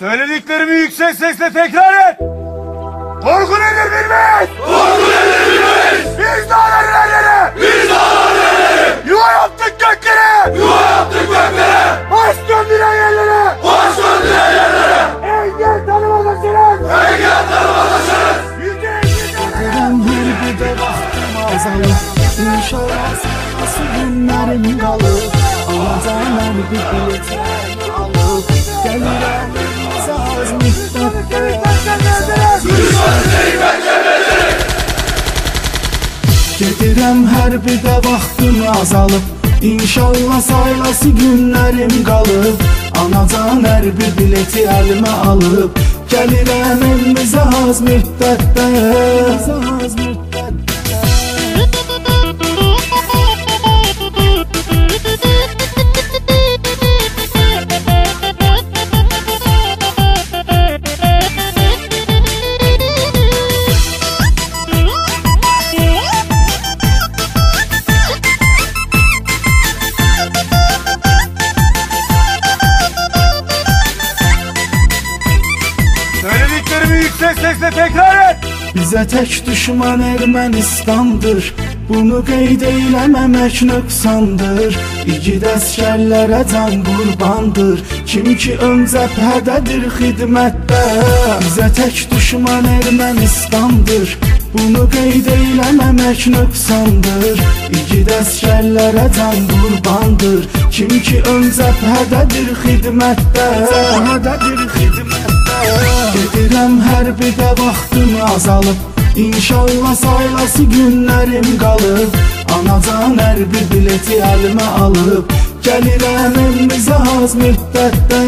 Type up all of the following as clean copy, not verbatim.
Söylediklerimi yüksek sesle tekrar et. Korku nedir bilmeyiz. Korku nedir bilmeyiz. Biz dağların elleri. Biz dağların elleri. Yuva yaptık göklere. Yuva yaptık göklere. Baş döndüren yerlere. Baş döndüren yerlere. Engel tanımadasınız. Engel tanımadasınız. Getirəm her bir de vaxtım azalır. İnşallah nasıl günlerim kalır. Alacağım her bir biletini alıp gelirəm az müddətdə. Düşmanın ey pencereleri. Gedirəm hər bir də vaxtım azalıb. İnşallah saylası günlərim qalıb. Anacan hər bir bileti əlimə alıb. Gəlirəm evimizə az müddətdə. Söylediklerimi yüksek sesle tekrar et. Bizə tək düşman Ermənistandır. Bunu qeyd eyləməmək nöqsandır. İgid əskərlərə can qurbandır. Kim ki ön cəbhədədir xidmətdə. Bizə tək düşman Ermənistandır. Bunu qeyd eyləməmək nöqsandır. İgid əskərlərə can qurbandır. Kim ki ön cəbhədədir xidmətdə. Gedirəm hər bir də vaxtım azalıb. İnşallah saylası günlərim qalıb. Anacan hər bir bileti əlimə alıb. Gəlirəm evimizə az müddətdə.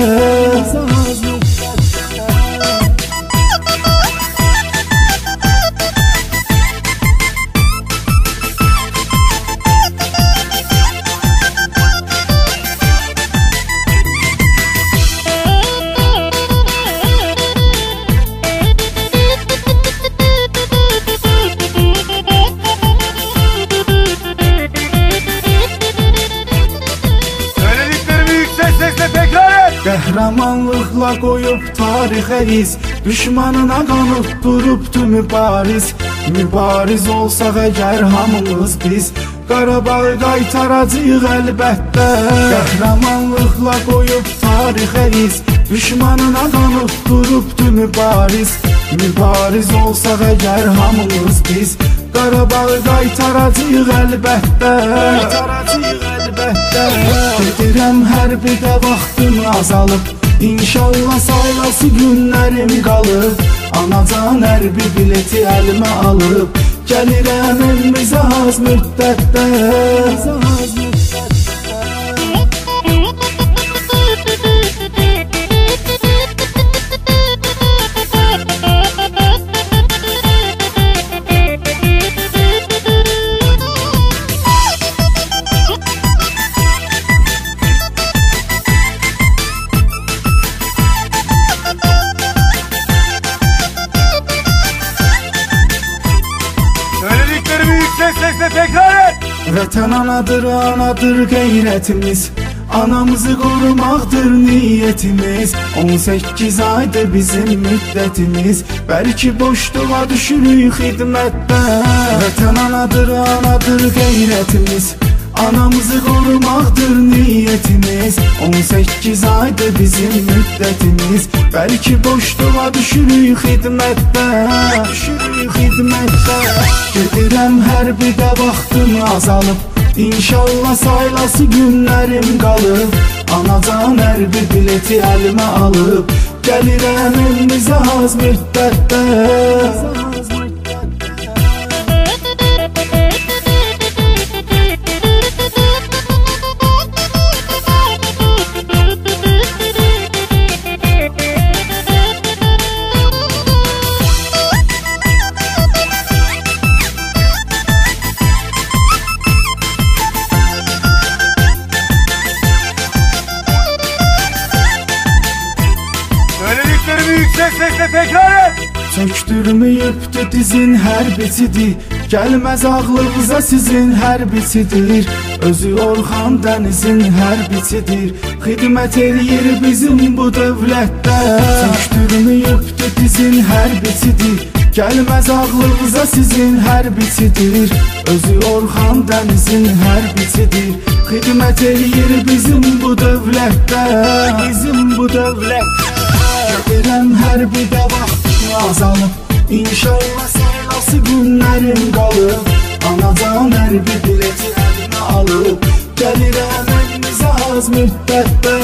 Qəhrəmanlıqla qoyub tarixə iz. Düşmanına qanıb durubdu mübariz. Mübariz olsaq əgər hamımız biz Qarabağı qaytaracağıq əlbəttə. Qəhrəmanlıqla qoyub tarixə iz. Düşmanına qanıb durubdu mübariz. Mübariz olsaq əgər hamımız biz Qarabağı qaytaracağıq əlbəttə. Gedirəm hər bir də vaxtım azalıb. İnşallah saylası günlərim qalıb. Anacan hər bir bileti əlimə alıb. Gəlirəm evimizə az müddətdə. Sesle tekrar et. Vətən anadır, anadır qeyrətimiz. Anamızı qorumaqdır niyyətimiz. 18 aydır bizim müddətimiz. Bəlkə boşluğa düşürük xidmətdə. Vətən anadır, anadır qeyrətimiz. Anamızı qorumaqdır niyyətimiz. 18 aydır bizim müddətimiz. Bəlkə boşluğa düşürük xidmətdə. Gedirəm hər bir də vaxtım azalıb. İnşallah saylası günlərim qalıb. Anacan hər bir bileti əlimə alıb. Gəlirəm evimizə az müddətdə. Yüksek sesle tekrar et. Çöktürməyibdi dizin hər bicidir. Gəlməz ağlınıza sizin hərbiçidir, özü Orxan dənizin hərbiçidir. Xidmət eləyir bizim bu dövlətdə, tüktürməyibdir dizin hərbiçidir. Gəlməz ağlınıza sizin hərbiçidir, özü Orxan dənizin hərbiçidir. Xidmət eləyir bizim bu dövlətdə, bizim bu dövlətdə. Gedirəm hərbidə vaxtım azalıb, İnşallah saylası günlərim qalıb. Anacan hərbi bileti əlimə alıb, gəlirəm evimizə az müddətdə.